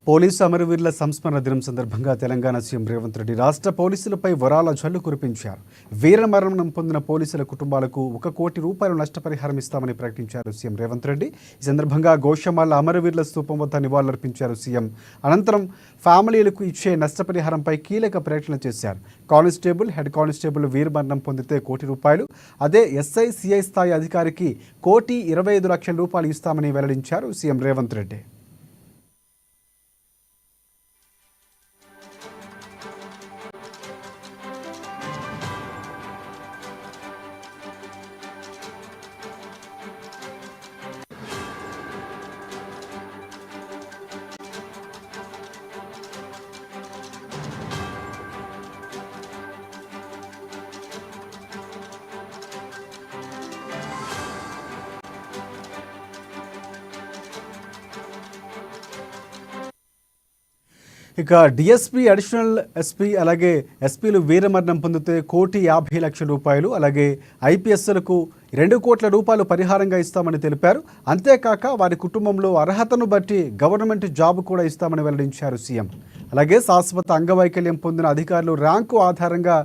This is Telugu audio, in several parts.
పోలీసు అమరవీరుల సంస్మరణ దినం సందర్భంగా తెలంగాణ సీఎం రేవంత్ రెడ్డి రాష్ట్ర పోలీసులపై వరాల జల్లు కురిపించారు. వీరమరణం పొందిన పోలీసుల కుటుంబాలకు 1 కోటి రూపాయలు నష్టపరిహారం ఇస్తామని ప్రకటించారు సీఎం రేవంత్ రెడ్డి. ఈ సందర్భంగా గోషమాల అమరవీరుల స్తూపం వద్ద నివాళులర్పించారు సీఎం. అనంతరం ఫ్యామిలీలకు ఇచ్చే నష్టపరిహారంపై కీలక ప్రకటన చేశారు. కానిస్టేబుల్, హెడ్ కానిస్టేబుల్ వీరమరణం పొందితే 1 కోటి రూపాయలు, అదే ఎస్ఐ, సిఐ స్థాయి అధికారికి 1,25,00,000 రూపాయలు ఇస్తామని వెల్లడించారు సీఎం రేవంత్ రెడ్డి. ఇక డిఎస్పీ, అడిషనల్ ఎస్పీ అలాగే ఎస్పీలు వీరమరణం పొందితే 1,50,00,000 రూపాయలు, అలాగే ఐపీఎస్లకు 2 కోట్ల రూపాయలు పరిహారంగా ఇస్తామని తెలిపారు. అంతేకాక వారి కుటుంబంలో అర్హతను బట్టి గవర్నమెంట్ జాబ్ కూడా ఇస్తామని వెల్లడించారు సీఎం. అలాగే శాశ్వత అంగవైకల్యం పొందిన అధికారులు ర్యాంకు ఆధారంగా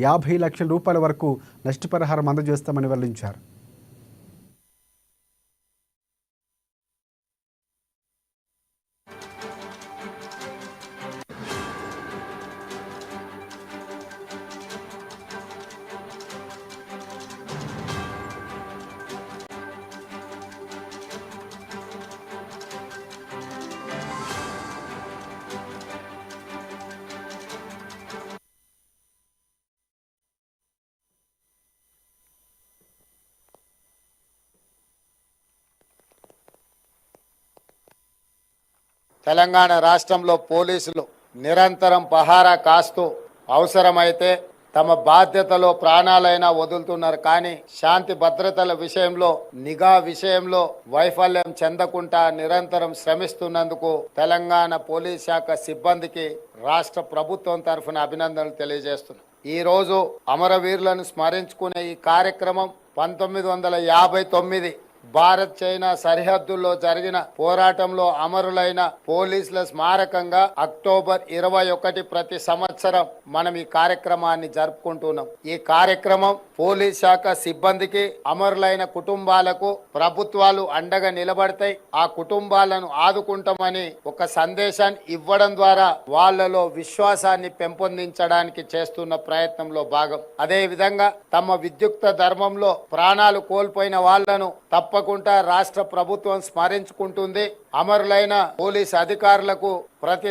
50,00,000 రూపాయల వరకు నష్టపరిహారం అందజేస్తామని వెల్లడించారు. తెలంగాణ రాష్ట్రంలో పోలీసులు నిరంతరం పహారా కాస్తూ అవసరమైతే తమ బాధ్యతలో ప్రాణాలైనా వదులుతున్నారు. కానీ శాంతి భద్రతల విషయంలో, నిఘా విషయంలో వైఫల్యం చెందకుండా నిరంతరం శ్రమిస్తున్నందుకు తెలంగాణ పోలీస్ శాఖ సిబ్బందికి రాష్ట్ర ప్రభుత్వం తరఫున అభినందనలు తెలియజేస్తున్నాం. ఈ రోజు అమరవీరులను స్మరించుకునే ఈ కార్యక్రమం 1959 భారత్ చైనా సరిహద్దుల్లో జరిగిన పోరాటంలో అమరులైన పోలీసుల స్మారకంగా అక్టోబర్ 21 ప్రతి సంవత్సరం మనం ఈ కార్యక్రమాన్ని జరుపుకుంటున్నాం. ఈ కార్యక్రమం పోలీస్ శాఖ సిబ్బందికి, అమరులైన కుటుంబాలకు ప్రభుత్వాలు అండగా నిలబడతాయి, ఆ కుటుంబాలను ఆదుకుంటామని ఒక సందేశాన్ని ఇవ్వడం ద్వారా వాళ్లలో విశ్వాసాన్ని పెంపొందించడానికి చేస్తున్న ప్రయత్నంలో భాగం. అదే విధంగా తమ విద్యుక్త ధర్మంలో ప్రాణాలు కోల్పోయిన వాళ్లను తప్పకుండా రాష్ట్ర ప్రభుత్వం స్మరించుకుంటుంది. అమరులైన పోలీస్ అధికారులకు ప్రతి